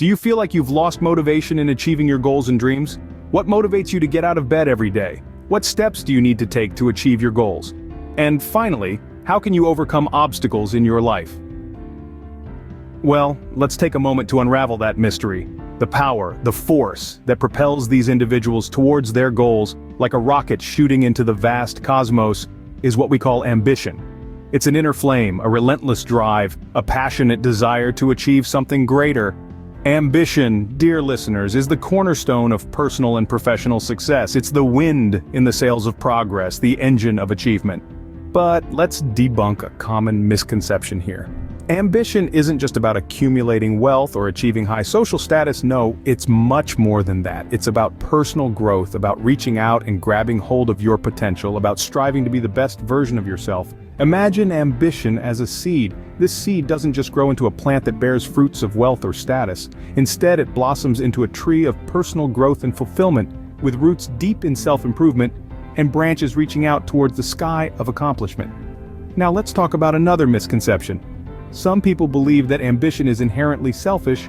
Do you feel like you've lost motivation in achieving your goals and dreams? What motivates you to get out of bed every day? What steps do you need to take to achieve your goals? And finally, how can you overcome obstacles in your life? Well, let's take a moment to unravel that mystery. The power, the force that propels these individuals towards their goals, like a rocket shooting into the vast cosmos, is what we call ambition. It's an inner flame, a relentless drive, a passionate desire to achieve something greater. Ambition, dear listeners, is the cornerstone of personal and professional success. It's the wind in the sails of progress, the engine of achievement. But let's debunk a common misconception here. Ambition isn't just about accumulating wealth or achieving high social status. No, it's much more than that. It's about personal growth, about reaching out and grabbing hold of your potential, about striving to be the best version of yourself. Imagine ambition as a seed. This seed doesn't just grow into a plant that bears fruits of wealth or status. Instead, it blossoms into a tree of personal growth and fulfillment, with roots deep in self-improvement and branches reaching out towards the sky of accomplishment. Now let's talk about another misconception. Some people believe that ambition is inherently selfish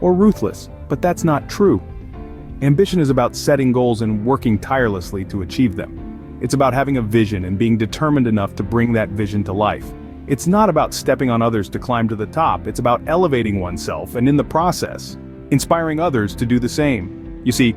or ruthless, but that's not true. Ambition is about setting goals and working tirelessly to achieve them. It's about having a vision and being determined enough to bring that vision to life. It's not about stepping on others to climb to the top. It's about elevating oneself and, in the process, inspiring others to do the same. You see,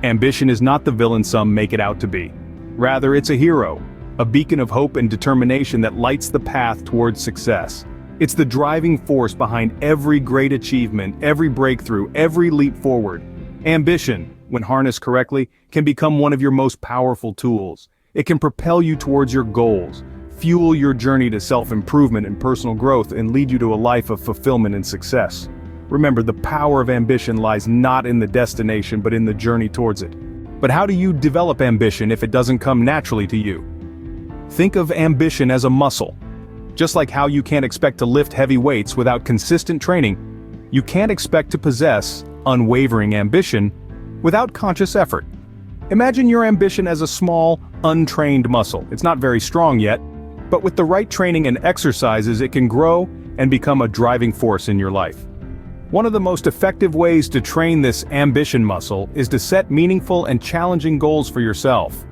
ambition is not the villain some make it out to be. Rather, it's a hero, a beacon of hope and determination that lights the path towards success. It's the driving force behind every great achievement, every breakthrough, every leap forward. Ambition, when harnessed correctly, can become one of your most powerful tools. It can propel you towards your goals, fuel your journey to self-improvement and personal growth, and lead you to a life of fulfillment and success. Remember, the power of ambition lies not in the destination but in the journey towards it. But how do you develop ambition if it doesn't come naturally to you? Think of ambition as a muscle. Just like how you can't expect to lift heavy weights without consistent training, you can't expect to possess unwavering ambition without conscious effort. Imagine your ambition as a small, untrained muscle. It's not very strong yet, but with the right training and exercises, it can grow and become a driving force in your life. One of the most effective ways to train this ambition muscle is to set meaningful and challenging goals for yourself.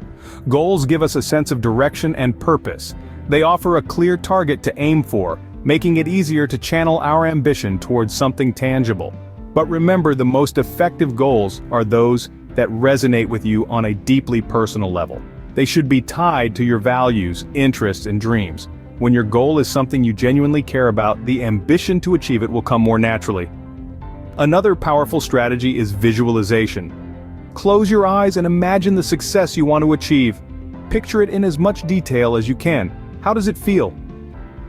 Goals give us a sense of direction and purpose. They offer a clear target to aim for, making it easier to channel our ambition towards something tangible. But remember, the most effective goals are those that resonate with you on a deeply personal level. They should be tied to your values, interests, and dreams. When your goal is something you genuinely care about, the ambition to achieve it will come more naturally. Another powerful strategy is visualization. Close your eyes and imagine the success you want to achieve. Picture it in as much detail as you can. How does it feel?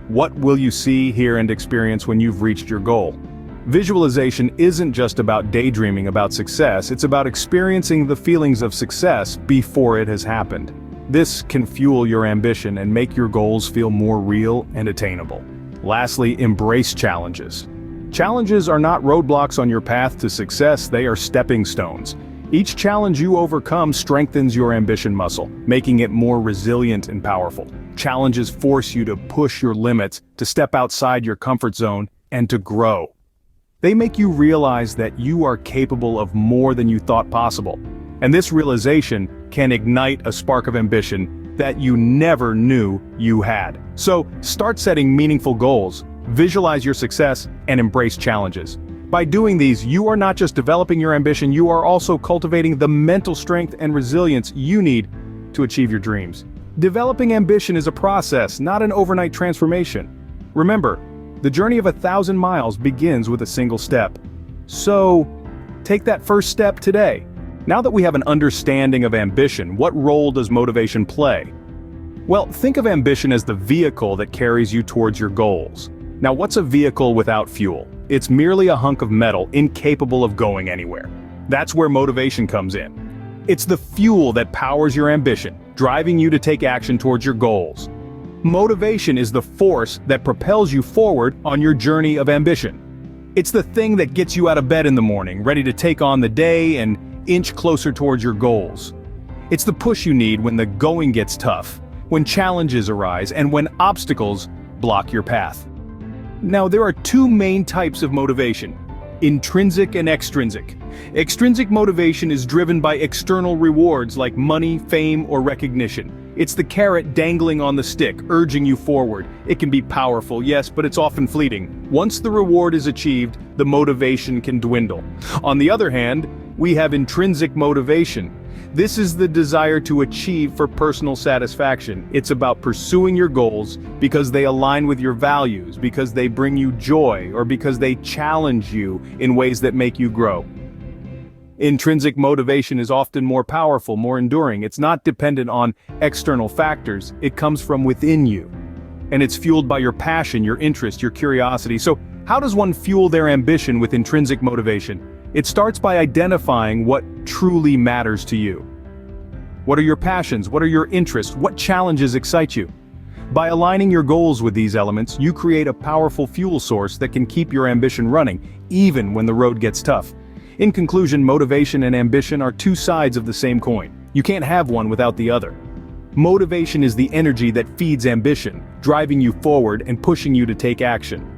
What will you see, hear, and experience when you've reached your goal? Visualization isn't just about daydreaming about success, it's about experiencing the feelings of success before it has happened. This can fuel your ambition and make your goals feel more real and attainable. Lastly, embrace challenges. Challenges are not roadblocks on your path to success, they are stepping stones. Each challenge you overcome strengthens your ambition muscle, making it more resilient and powerful. Challenges force you to push your limits, to step outside your comfort zone, and to grow. They make you realize that you are capable of more than you thought possible. And this realization can ignite a spark of ambition that you never knew you had. So, start setting meaningful goals, visualize your success, and embrace challenges. By doing these, you are not just developing your ambition, you are also cultivating the mental strength and resilience you need to achieve your dreams. Developing ambition is a process, not an overnight transformation. Remember, the journey of 1,000 miles begins with a single step. So, take that first step today. Now that we have an understanding of ambition, what role does motivation play? Well, think of ambition as the vehicle that carries you towards your goals. Now, what's a vehicle without fuel? It's merely a hunk of metal incapable of going anywhere. That's where motivation comes in. It's the fuel that powers your ambition, driving you to take action towards your goals. Motivation is the force that propels you forward on your journey of ambition. It's the thing that gets you out of bed in the morning, ready to take on the day and inch closer towards your goals. It's the push you need when the going gets tough, when challenges arise, and when obstacles block your path. Now, there are two main types of motivation: Intrinsic and extrinsic. Extrinsic motivation is driven by external rewards like money, fame, or recognition. It's the carrot dangling on the stick, urging you forward. It can be powerful, yes, but it's often fleeting. Once the reward is achieved, the motivation can dwindle. On the other hand, we have intrinsic motivation. This is the desire to achieve for personal satisfaction. It's about pursuing your goals because they align with your values, because they bring you joy, or because they challenge you in ways that make you grow. Intrinsic motivation is often more powerful, more enduring. It's not dependent on external factors. It comes from within you. And it's fueled by your passion, your interest, your curiosity. So, how does one fuel their ambition with intrinsic motivation? It starts by identifying what truly matters to you. What are your passions? What are your interests? What challenges excite you? By aligning your goals with these elements, you create a powerful fuel source that can keep your ambition running, even when the road gets tough. In conclusion, motivation and ambition are two sides of the same coin. You can't have one without the other. Motivation is the energy that feeds ambition, driving you forward and pushing you to take action.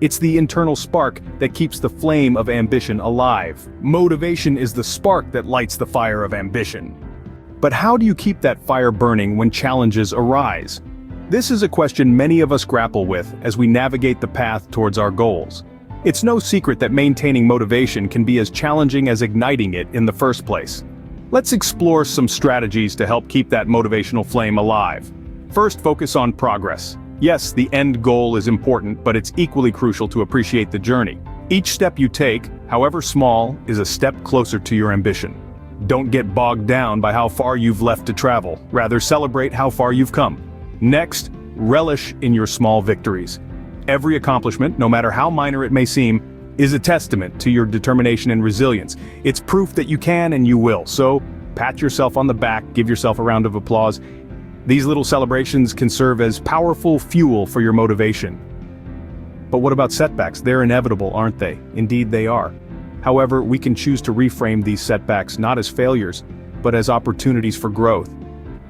It's the internal spark that keeps the flame of ambition alive. Motivation is the spark that lights the fire of ambition. But how do you keep that fire burning when challenges arise? This is a question many of us grapple with as we navigate the path towards our goals. It's no secret that maintaining motivation can be as challenging as igniting it in the first place. Let's explore some strategies to help keep that motivational flame alive. First, focus on progress. Yes, the end goal is important, but it's equally crucial to appreciate the journey. Each step you take, however small, is a step closer to your ambition. Don't get bogged down by how far you've left to travel. Rather, celebrate how far you've come. Next, relish in your small victories. Every accomplishment, no matter how minor it may seem, is a testament to your determination and resilience. It's proof that you can and you will. So, pat yourself on the back, give yourself a round of applause. These little celebrations can serve as powerful fuel for your motivation. But what about setbacks? They're inevitable, aren't they? Indeed they are. However, we can choose to reframe these setbacks not as failures, but as opportunities for growth.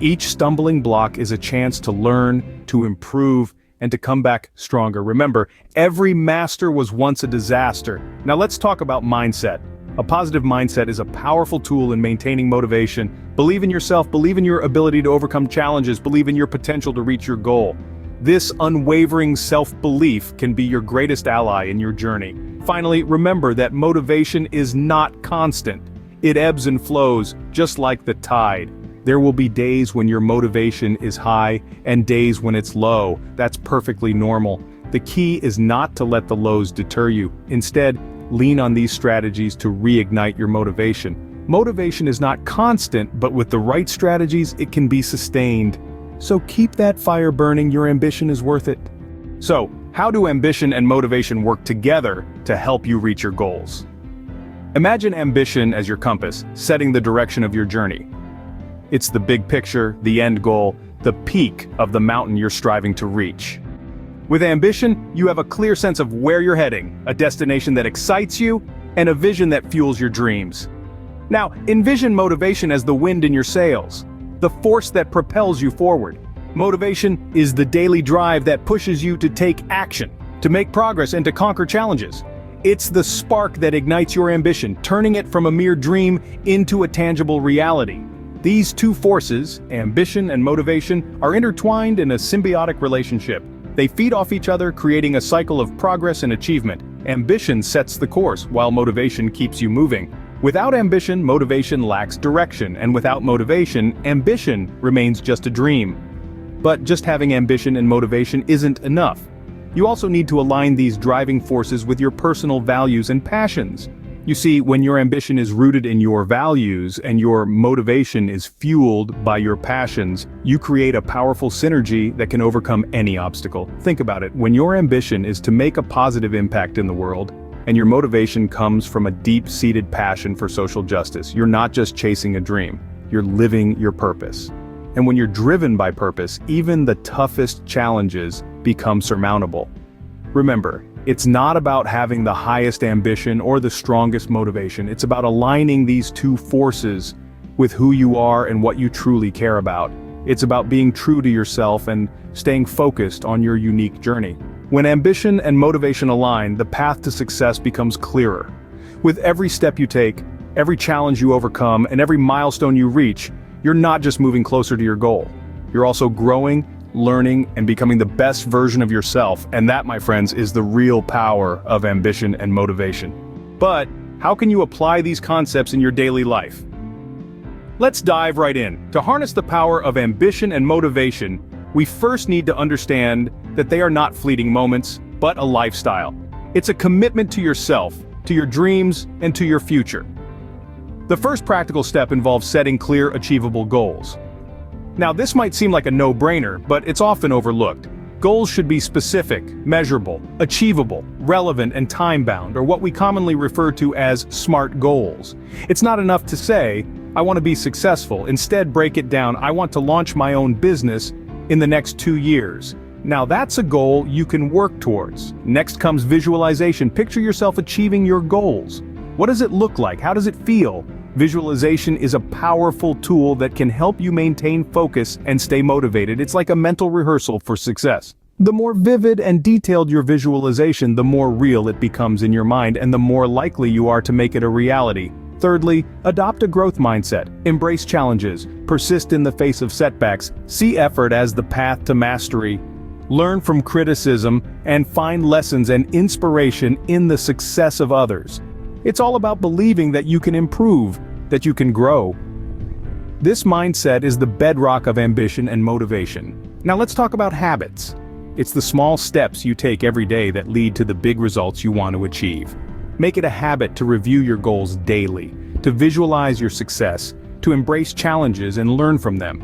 Each stumbling block is a chance to learn, to improve, and to come back stronger. Remember, every master was once a disaster. Now let's talk about mindset. A positive mindset is a powerful tool in maintaining motivation. Believe in yourself, believe in your ability to overcome challenges, believe in your potential to reach your goal. This unwavering self-belief can be your greatest ally in your journey. Finally, remember that motivation is not constant. It ebbs and flows, just like the tide. There will be days when your motivation is high and days when it's low. That's perfectly normal. The key is not to let the lows deter you. Instead, lean on these strategies to reignite your motivation. Motivation is not constant, but with the right strategies, it can be sustained. So keep that fire burning, your ambition is worth it. So, how do ambition and motivation work together to help you reach your goals? Imagine ambition as your compass, setting the direction of your journey. It's the big picture, the end goal, the peak of the mountain you're striving to reach. With ambition, you have a clear sense of where you're heading, a destination that excites you, and a vision that fuels your dreams. Now, envision motivation as the wind in your sails, the force that propels you forward. Motivation is the daily drive that pushes you to take action, to make progress and to conquer challenges. It's the spark that ignites your ambition, turning it from a mere dream into a tangible reality. These two forces, ambition and motivation, are intertwined in a symbiotic relationship. They feed off each other, creating a cycle of progress and achievement. Ambition sets the course, while motivation keeps you moving. Without ambition, motivation lacks direction, and without motivation, ambition remains just a dream. But just having ambition and motivation isn't enough. You also need to align these driving forces with your personal values and passions. You see, when your ambition is rooted in your values and your motivation is fueled by your passions, you create a powerful synergy that can overcome any obstacle. Think about it. When your ambition is to make a positive impact in the world, and your motivation comes from a deep-seated passion for social justice, you're not just chasing a dream, you're living your purpose. And when you're driven by purpose, even the toughest challenges become surmountable. Remember, it's not about having the highest ambition or the strongest motivation. It's about aligning these two forces with who you are and what you truly care about. It's about being true to yourself and staying focused on your unique journey. When ambition and motivation align, the path to success becomes clearer. With every step you take, every challenge you overcome, and every milestone you reach, you're not just moving closer to your goal. You're also growing, learning, and becoming the best version of yourself, and that, my friends, is the real power of ambition and motivation. But how can you apply these concepts in your daily life? Let's dive right in. To harness the power of ambition and motivation, we first need to understand that they are not fleeting moments, but a lifestyle. It's a commitment to yourself, to your dreams, and to your future. The first practical step involves setting clear, achievable goals. Now, this might seem like a no-brainer, but it's often overlooked. Goals should be specific, measurable, achievable, relevant, and time-bound, or what we commonly refer to as SMART goals. It's not enough to say, I want to be successful. Instead, break it down, I want to launch my own business in the next 2 years. Now that's a goal you can work towards. Next comes visualization. Picture yourself achieving your goals. What does it look like? How does it feel? Visualization is a powerful tool that can help you maintain focus and stay motivated. It's like a mental rehearsal for success. The more vivid and detailed your visualization, the more real it becomes in your mind, and the more likely you are to make it a reality. Thirdly, adopt a growth mindset. Embrace challenges. Persist in the face of setbacks. See effort as the path to mastery. Learn from criticism and find lessons and inspiration in the success of others. It's all about believing that you can improve, that you can grow. This mindset is the bedrock of ambition and motivation. Now let's talk about habits. It's the small steps you take every day that lead to the big results you want to achieve. Make it a habit to review your goals daily, to visualize your success, to embrace challenges and learn from them.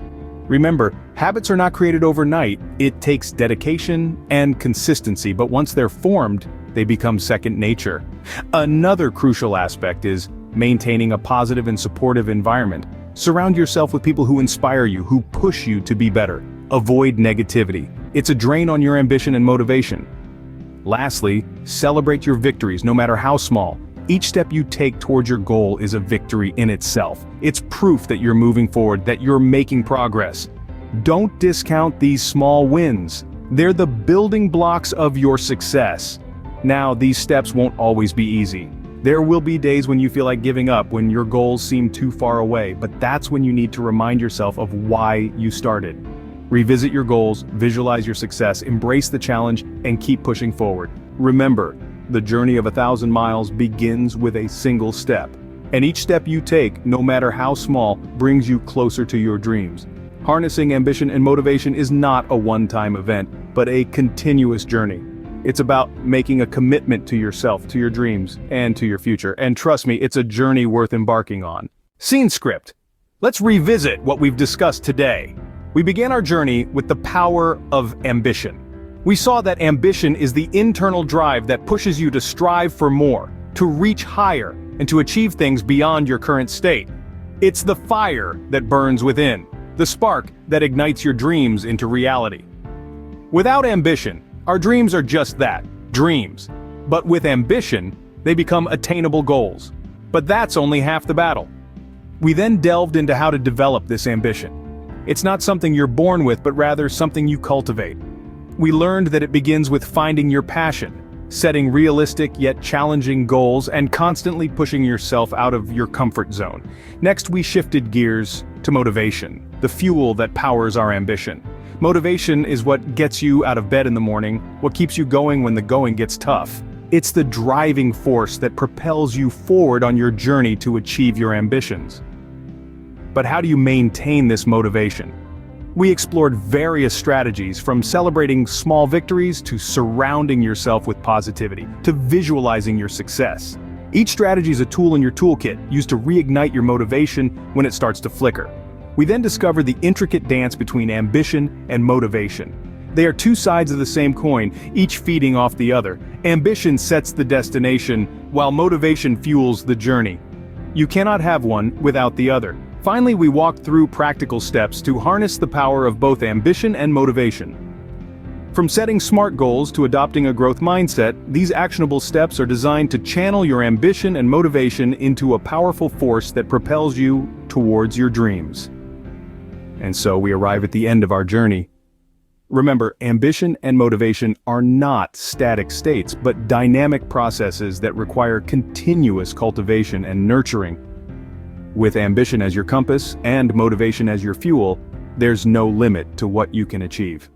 Remember, habits are not created overnight. It takes dedication and consistency, but once they're formed, they become second nature. Another crucial aspect is maintaining a positive and supportive environment. Surround yourself with people who inspire you, who push you to be better. Avoid negativity. It's a drain on your ambition and motivation. Lastly, celebrate your victories, no matter how small. Each step you take towards your goal is a victory in itself. It's proof that you're moving forward, that you're making progress. Don't discount these small wins. They're the building blocks of your success. Now, these steps won't always be easy. There will be days when you feel like giving up, when your goals seem too far away, but that's when you need to remind yourself of why you started. Revisit your goals, visualize your success, embrace the challenge, and keep pushing forward. Remember, the journey of 1,000 miles begins with a single step. And each step you take, no matter how small, brings you closer to your dreams. Harnessing ambition and motivation is not a one-time event, but a continuous journey. It's about making a commitment to yourself, to your dreams, and to your future. And trust me, it's a journey worth embarking on. Scene script. Let's revisit what we've discussed today. We began our journey with the power of ambition. We saw that ambition is the internal drive that pushes you to strive for more, to reach higher, and to achieve things beyond your current state. It's the fire that burns within, the spark that ignites your dreams into reality. Without ambition, our dreams are just that, dreams. But with ambition, they become attainable goals. But that's only half the battle. We then delved into how to develop this ambition. It's not something you're born with, but rather something you cultivate. We learned that it begins with finding your passion, setting realistic yet challenging goals, and constantly pushing yourself out of your comfort zone. Next, we shifted gears to motivation, the fuel that powers our ambition. Motivation is what gets you out of bed in the morning, what keeps you going when the going gets tough. It's the driving force that propels you forward on your journey to achieve your ambitions. But how do you maintain this motivation? We explored various strategies, from celebrating small victories to surrounding yourself with positivity, to visualizing your success. Each strategy is a tool in your toolkit, used to reignite your motivation when it starts to flicker. We then discovered the intricate dance between ambition and motivation. They are two sides of the same coin, each feeding off the other. Ambition sets the destination, while motivation fuels the journey. You cannot have one without the other. Finally, we walked through practical steps to harness the power of both ambition and motivation. From setting SMART goals to adopting a growth mindset, these actionable steps are designed to channel your ambition and motivation into a powerful force that propels you towards your dreams. And so we arrive at the end of our journey. Remember, ambition and motivation are not static states, but dynamic processes that require continuous cultivation and nurturing. With ambition as your compass and motivation as your fuel, there's no limit to what you can achieve.